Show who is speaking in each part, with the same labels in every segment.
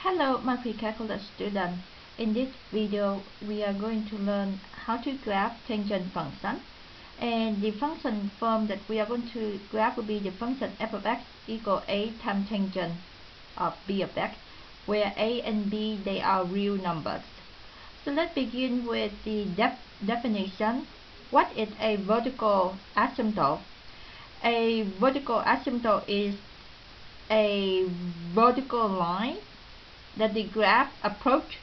Speaker 1: Hello, my pre-calculus student. In this video, we are going to learn how to graph tangent function. And the function form that we are going to graph will be the function f of x equal a times tangent of b of x, where a and b, they are real numbers. So let's begin with the definition. What is a vertical asymptote? A vertical asymptote is a vertical line that the graph approach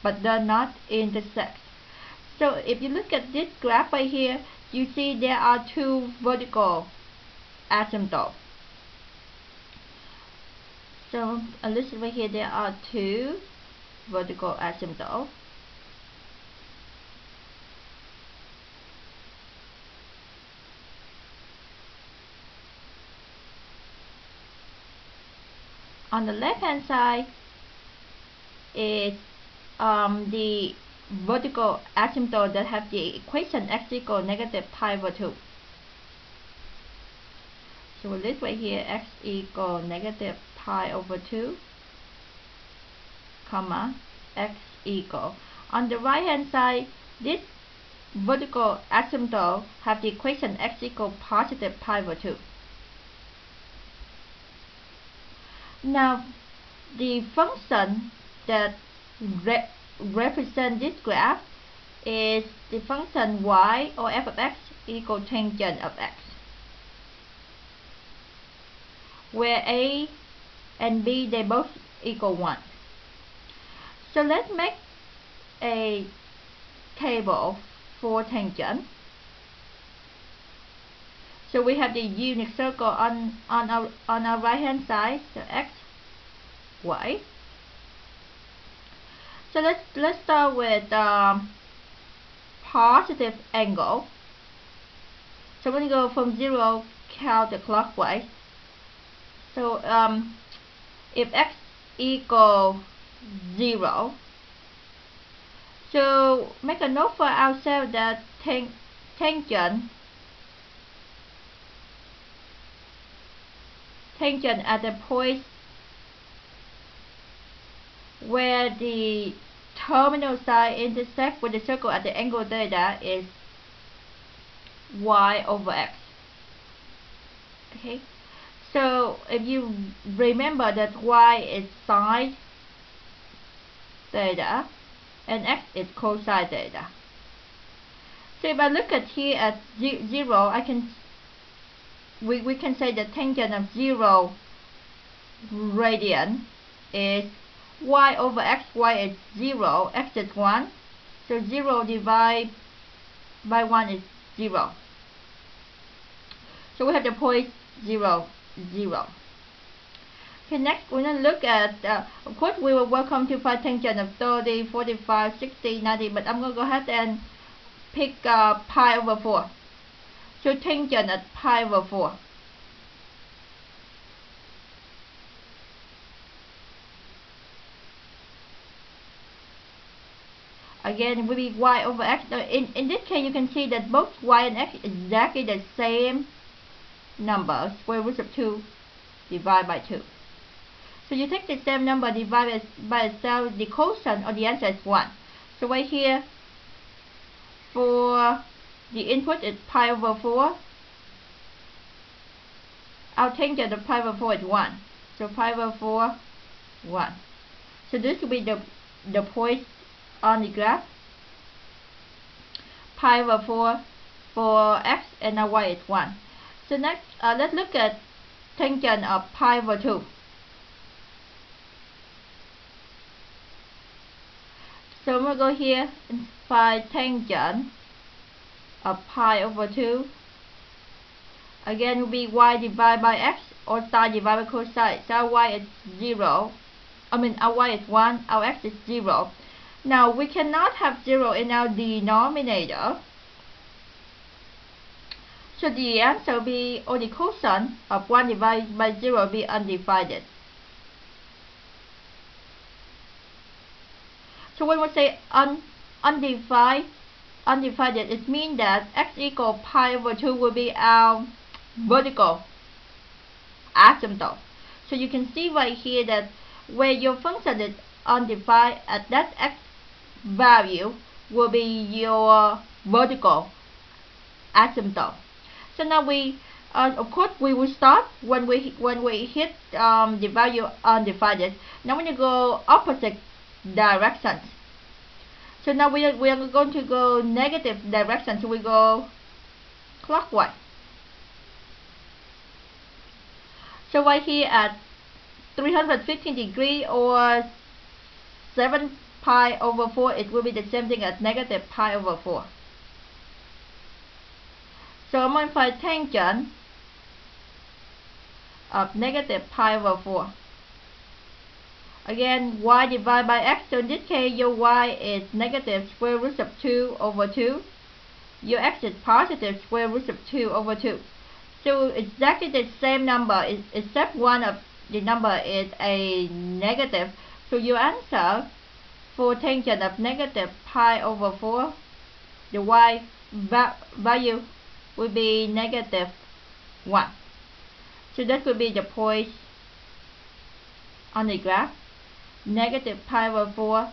Speaker 1: but does not intersect. So if you look at this graph right here, you see there are two vertical asymptotes. So listen right here, there are two vertical asymptotes. On the left hand side is the vertical asymptote that have the equation x equal negative pi over 2. So we'll list right here x equal negative pi over 2, comma, x equal. On the right hand side, this vertical asymptote have the equation x equal positive pi over 2. Now, the function that represent this graph is the function y or f of x equal tangent of x, where a and b, they both equal 1. So let's make a table for tangent. So we have the unit circle on our right hand side, so x, y. So let's start with positive angle. So we're going to go from 0 counterclockwise. So if x equals 0, so make a note for ourselves that tangent at the point where the terminal side intersect with the circle at the angle theta is y over x. Okay, so if you remember that y is sine theta and x is cosine theta. So if I look at here at 0, we can say the tangent of 0 radian is y over x. Y is 0, x is 1, so 0 divided by 1 is 0. So we have the point 0, 0. Okay, next we're going to look at, of course we will work on to find tangent of 30, 45, 60, 90, but I'm going to go ahead and pick pi over 4. So tangent at pi over 4. Again, will be y over x. Now, in this case, you can see that both y and x is exactly the same number, square root of 2 divided by 2. So you take the same number divided by itself, the quotient or the answer is 1. So right here, for the input is pi over 4. Our tangent of pi over 4 is 1. So pi over 4, 1. So this will be the point on the graph. Pi over 4 for x and now y is 1. So next, let's look at tangent of pi over 2. So we'll go here and find tangent of pi over 2. Again, will be y divided by x or sine divided by cosine. So our y is 0. Our y is 1, our x is 0. Now we cannot have 0 in our denominator. So the answer will be, or the quotient of 1 divided by 0 will be undivided. So when we say undivided, it means that x equal pi over 2 will be our vertical asymptote. So you can see right here that where your function is undefined, at that x value will be your vertical asymptote. So now we, of course, we will start when we hit the value undefined. Now when you go opposite directions. So now we are going to go negative direction. So we go clockwise. So right here at 315 degree or 7 pi over 4, it will be the same thing as negative pi over 4. So I'm going to find tangent of negative pi over 4. Again, y divided by x. So in this case, your y is negative square root of 2 over 2. Your x is positive square root of 2 over 2. So exactly the same number, except one of the number is a negative. So your answer for tangent of negative pi over 4, the y value will be negative 1. So that will be the point on the graph. Negative pi over 4,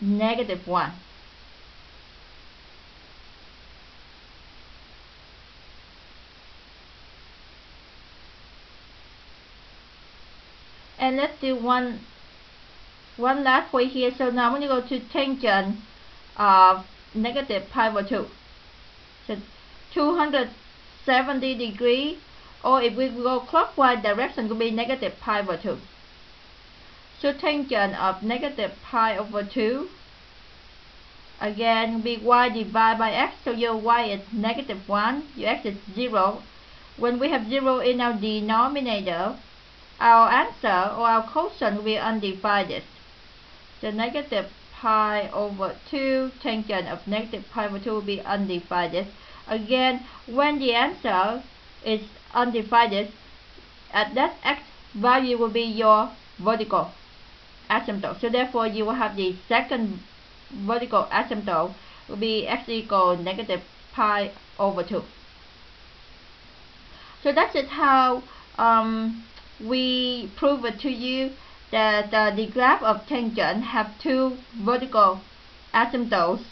Speaker 1: negative 1. And let's do one last point here. So now I'm going to go to tangent of negative pi over 2. So 270 degree, or if we go clockwise direction, it will be negative pi over 2. So tangent of negative pi over 2, again, will be y divided by x. So your y is negative 1, your x is 0. When we have 0 in our denominator, our answer or our quotient will be undivided. So negative pi over 2, tangent of negative pi over 2 will be undivided. Again, when the answer is undivided, at that x value will be your vertical asymptote. So therefore, you will have the second vertical asymptote will be x equals negative pi over 2. So that's it how we prove it to you that the graph of tangent have two vertical asymptotes,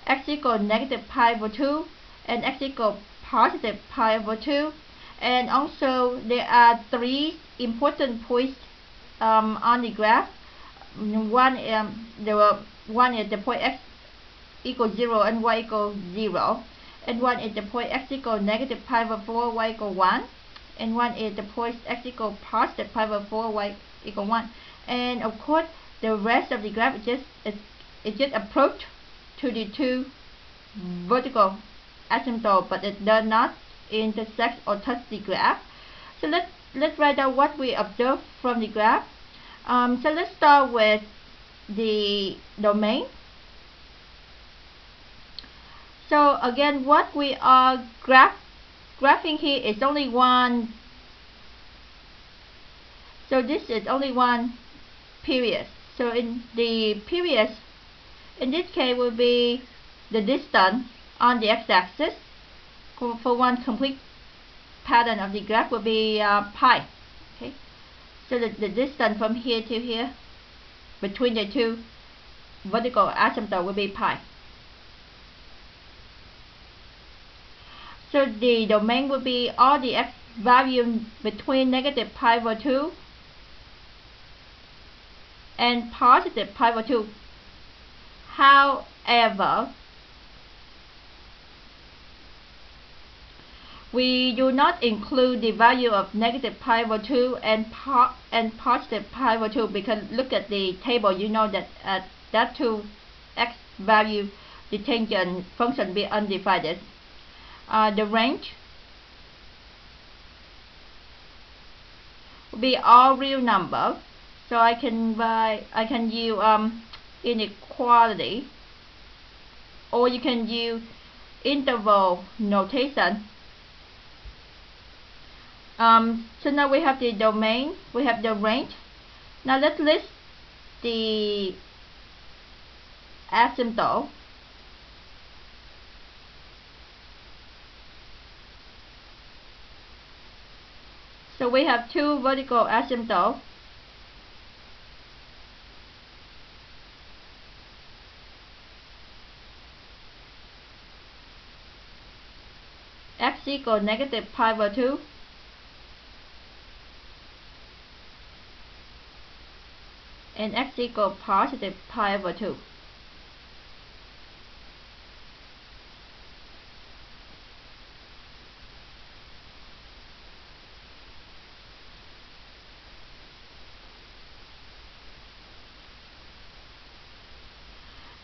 Speaker 1: x equals negative pi over 2 and x equals positive pi over 2. And also there are three important points on the graph. One is the point x equals 0 and y equals 0, and one is the point x equals negative pi over 4, y equals 1, and one is the point x equals positive pi over 4, y equals 1. And of course, the rest of the graph is just approach to the two vertical asymptote, but it does not intersect or touch the graph. So let's write down what we observe from the graph. So let's start with the domain. So again, what we are graphing here is only one. So this is only one period. So in the period, in this case, will be the distance on the x-axis. For one complete pattern of the graph will be pi. Okay. So the distance from here to here between the two vertical asymptote will be pi. So the domain will be all the x value between negative pi over 2 and positive pi over 2. However, we do not include the value of negative pi over 2 and positive pi over 2, because look at the table, you know that at that two x value, the tangent function will be undivided. The range will be all real number. So I can use inequality, or you can use interval notation. So now we have the domain, we have the range. Now let's list the asymptote. So we have two vertical asymptotes. x equal negative pi over 2, and x equal positive pi over 2.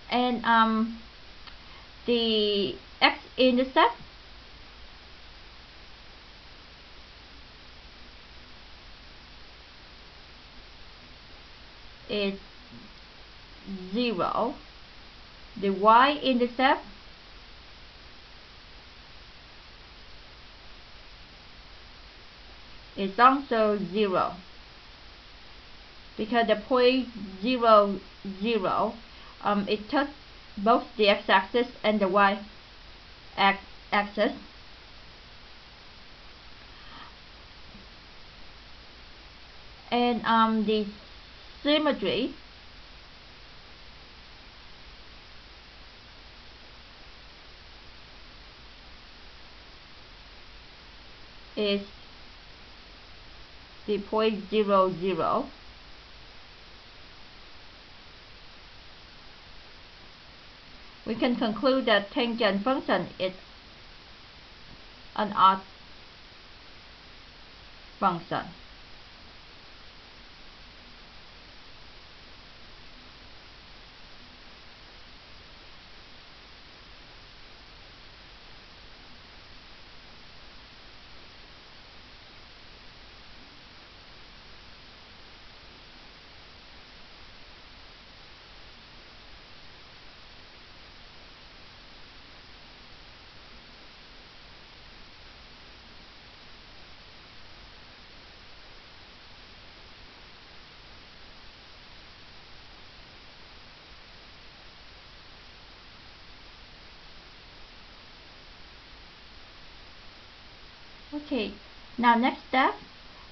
Speaker 1: And the x-intercept is 0. The y-intercept is also 0, because the point 0, 0, it touches both the x-axis and the y-axis. And the symmetry is the point 0, 0. We can conclude that tangent function is an odd function. Okay, now next step,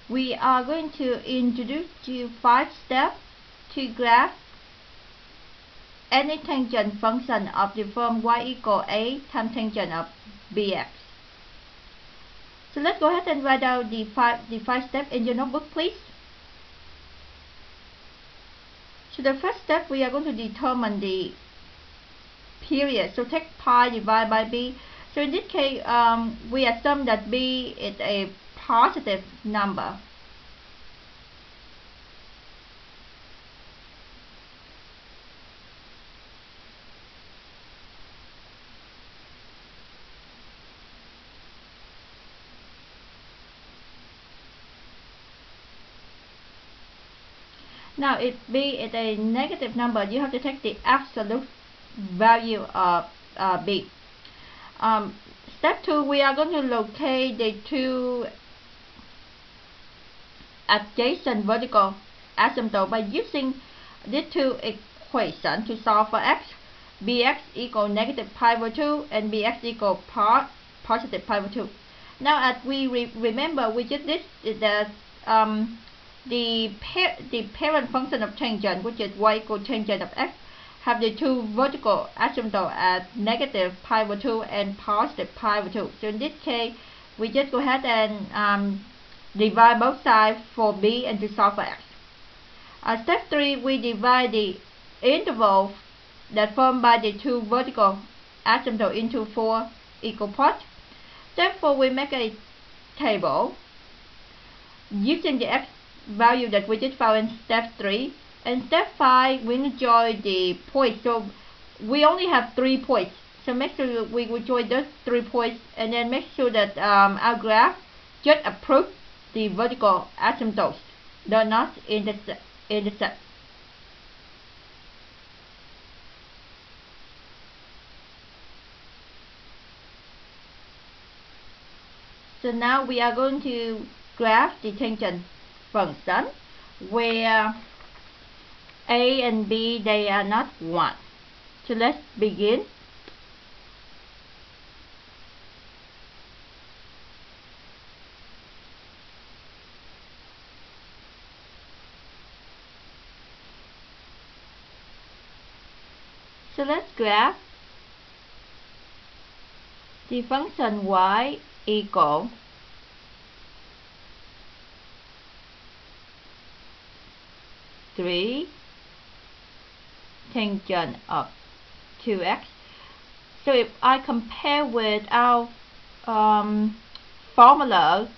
Speaker 1: we are going to introduce you 5 steps to graph any tangent function of the form y equal a times tangent of bx. So let's go ahead and write down the five steps in your notebook, please. So the first step, we are going to determine the period. So take pi divided by b. So in this case, we assume that b is a positive number. Now, if b is a negative number, you have to take the absolute value of b. Step 2, we are going to locate the two adjacent vertical asymptotes by using these two equations to solve for x. Bx equal negative pi over 2 and bx equal positive pi over 2. Now, as we remember, we just did that the parent function of tangent, which is y equal tangent of x, have the two vertical asymptotes at negative pi over 2 and positive pi over 2. So in this case, we just go ahead and divide both sides for b and to solve for x. Step 3, we divide the interval that formed by the two vertical asymptotes into 4 equal parts. Step 4, we make a table using the x value that we just found in step 3. And step 5, we join the points. So we only have 3 points. So make sure we will join those 3 points, and then make sure that our graph just approach the vertical asymptotes, do not intersect. So now we are going to graph the tangent function where a and b, they are not 1. So let's begin. So let's graph the function y equal three tangent of 2x. So if I compare with our formula,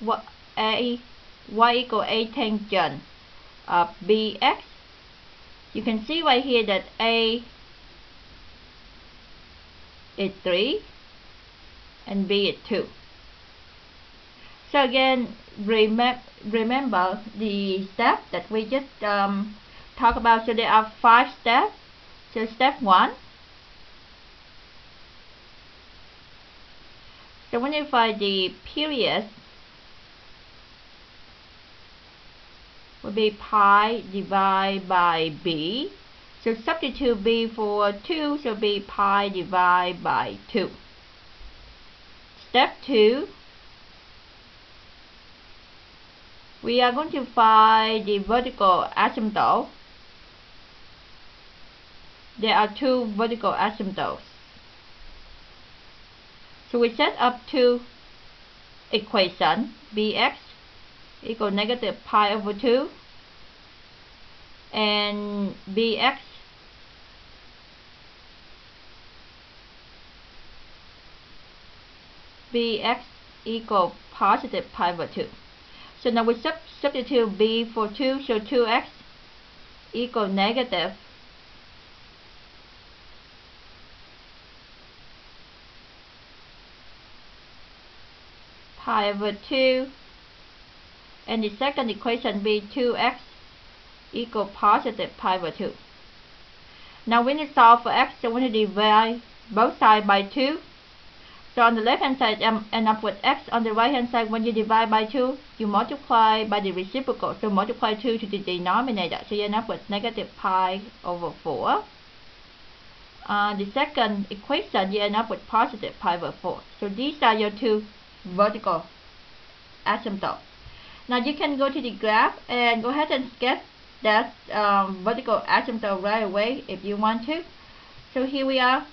Speaker 1: y equal a tangent of bx, you can see right here that a is 3 and b is 2. So again, remember the step that we just talked about. So there are 5 steps. So step 1, so when you find the period, will be pi divided by b. So substitute b for 2, so be pi divided by 2. Step 2, we are going to find the vertical asymptote. There are 2 vertical asymptotes. So we set up 2 equations, bx equal negative pi over 2 and bx equal positive pi over 2. So now we substitute b for 2, so 2x equal negative pi over 2, and the second equation be 2x equal positive pi over 2. Now when you solve for x, so when you divide both sides by 2, so on the left hand side end up with x, on the right hand side when you divide by 2, you multiply by the reciprocal, so multiply 2 to the denominator, so you end up with negative pi over 4. The second equation, you end up with positive pi over 4. So these are your 2 vertical asymptotes. Now you can go to the graph and go ahead and sketch that vertical asymptote right away if you want to. So here we are.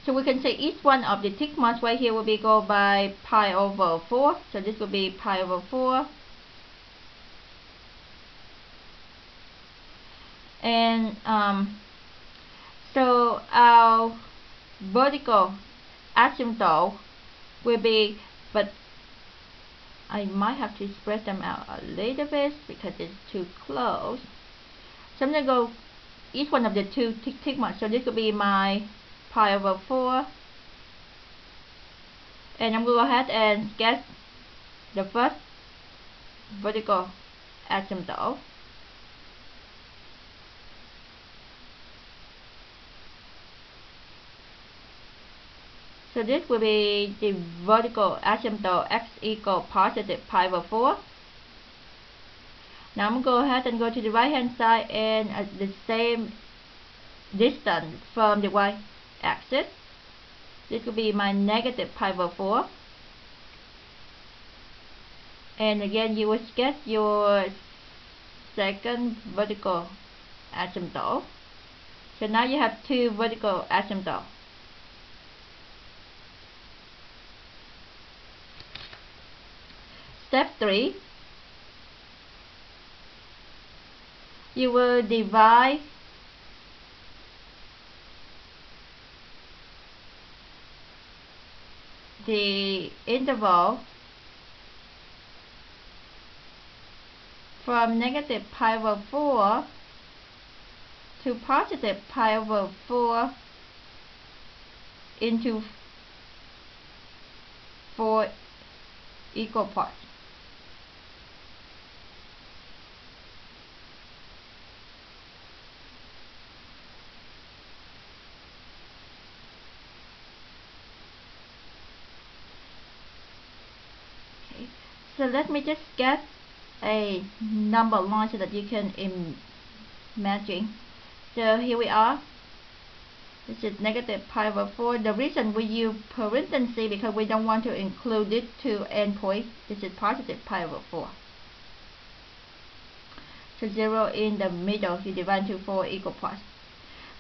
Speaker 1: So we can say each one of the tick marks right here will be go by pi over 4. So this will be pi over 4. And so our vertical asymptote will be, but I might have to spread them out a little bit because it's too close. So I'm going to go each one of the 2 tick marks. So this will be my pi over 4. And I'm going to go ahead and sketch the first vertical asymptote. So this will be the vertical asymptote x equal positive pi over 4. Now I'm going to go ahead and go to the right hand side and at the same distance from the y-axis. This will be my negative pi over 4. And again you will sketch your second vertical asymptote. So now you have 2 vertical asymptotes. Step 3, you will divide the interval from negative pi over 4 to positive pi over 4 into 4 equal parts. So let me just get a number line so that you can imagine. So here we are. This is negative pi over 4. The reason we use parentheses because we don't want to include it to endpoint. This is positive pi over 4. So 0 in the middle, you divide into 4 equal parts.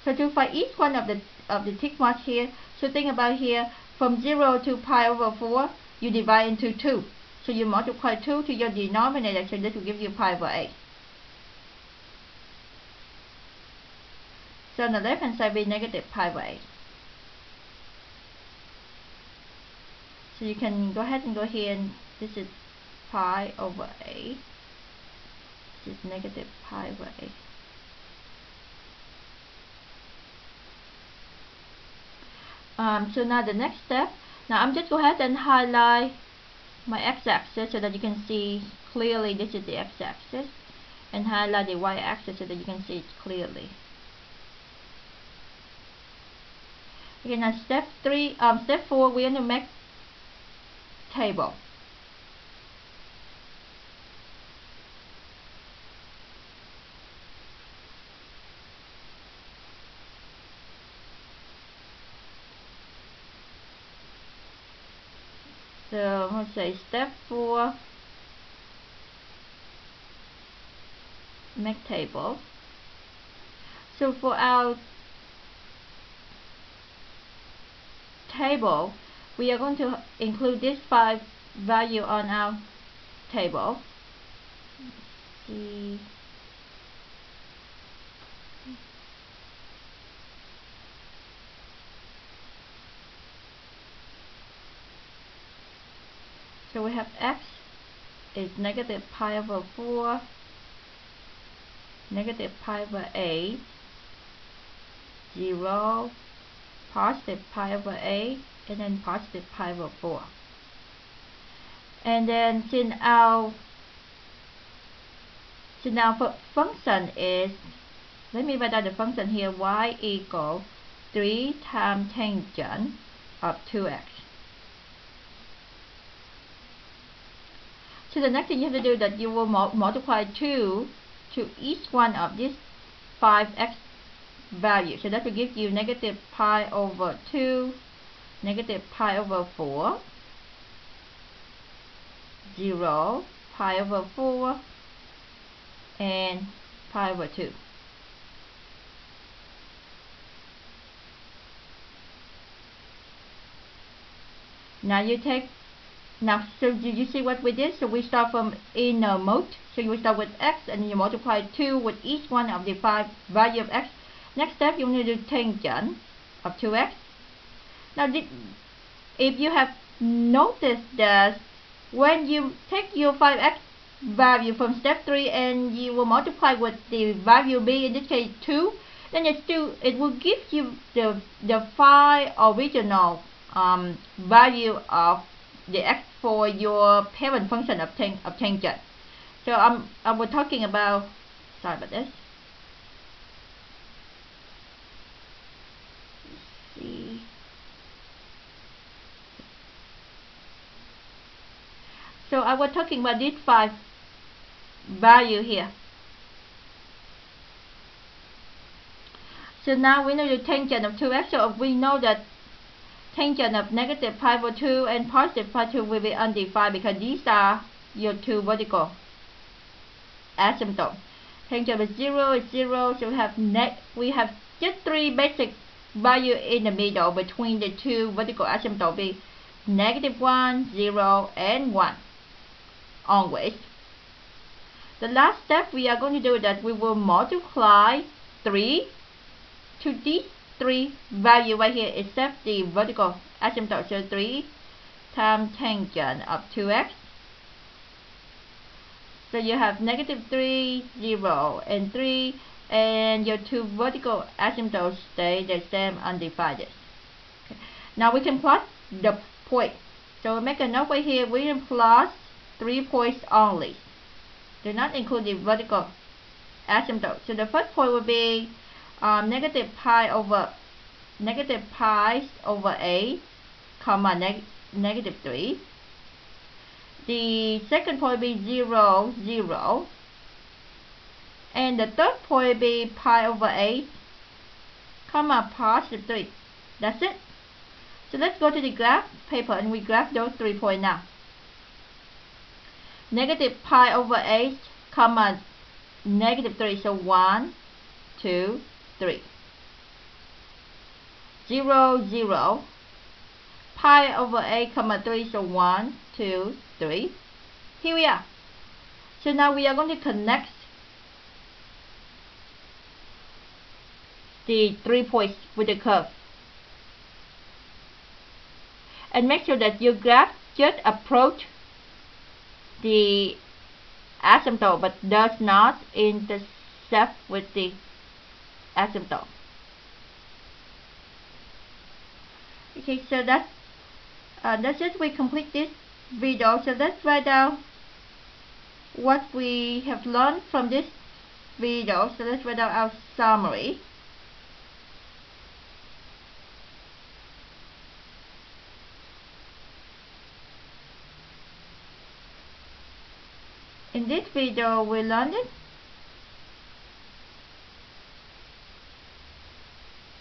Speaker 1: So to find each one of the tick marks here, so think about here, from 0 to pi over 4, you divide into 2. So you multiply 2 to your denominator, so this will give you pi over 8. So on the left hand side will be negative pi over 8. So you can go ahead and go here, and this is pi over 8. This is negative pi over 8. So now the next step, now I'm just go ahead and highlight my x-axis so that you can see clearly this is the x-axis, and highlight the y-axis so that you can see it clearly. Okay, now step 4, we're going to make table. So let's say step 4, make table. So for our table, we are going to include this 5 value on our table. Let's see. So we have x is negative pi over 4, negative pi over 8, 0, positive pi over 8, and then positive pi over 4. And then since our function is, let me write down the function here, y equals 3 times tangent of 2x. So the next thing you have to do is that you will multiply 2 to each one of these 5x values. So that will give you negative pi over 2, negative pi over 4, 0, pi over 4, and pi over 2. Now so did you see what we did? So we start from inner mode. So you start with x and you multiply 2 with each one of the 5 value of x. Next step, you need to do tangent of 2x. Now if you have noticed that when you take your 5x value from step 3 and you will multiply with the value b, in this case 2, then it will give you the 5 original value of the x for your parent function of tangent. So I was talking about, sorry about this. Let's see. So I was talking about these 5 value here. So now we know the tangent of 2x. So we know that tangent of negative pi over 2 and positive pi over 2 will be undefined because these are your 2 vertical asymptote. Tangent of 0 is 0, so we have just 3 basic value in the middle between the 2 vertical asymptote, be negative 1, 0, and 1 always. The last step we are going to do is that we will multiply 3 to these 3 value right here except the vertical asymptote. So 3 times tangent of 2x. So you have negative 3, 0, and 3, and your 2 vertical asymptotes stay the same undivided. Okay. Now we can plot the point. So make a note right here, we can plot 3 points only. Do not include the vertical asymptote. So the first point will be negative pi over 8, comma negative 3. The second point will be 0, 0. And the third point will be pi over 8, comma positive 3. That's it. So let's go to the graph paper and we graph those 3 points now. Negative pi over 8, comma negative 3. So 1, 2, 3. 0, 0. pi over a comma 3, so 1, 2, 3. Here we are. So now we are going to connect the 3 points with the curve. And make sure that your graph just approach the asymptote but does not intersect with the asymptote. Okay, so that's it. We complete this video. So let's write down what we have learned from this video. So let's write down our summary. In this video, we learned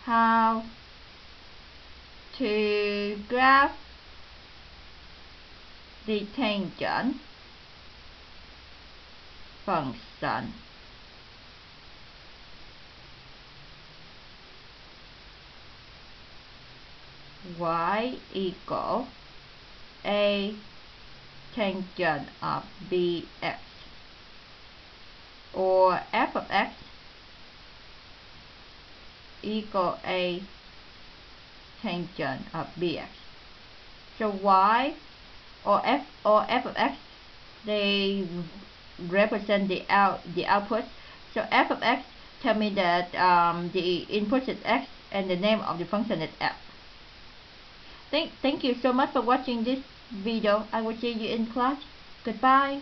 Speaker 1: how to graph the tangent function y equal a tangent of bx, or f of x equal a tangent of bx. So y or f of x, they represent the output. So f of x tell me that the input is x and the name of the function is f. Thank you so much for watching this video. I will see you in class. Goodbye.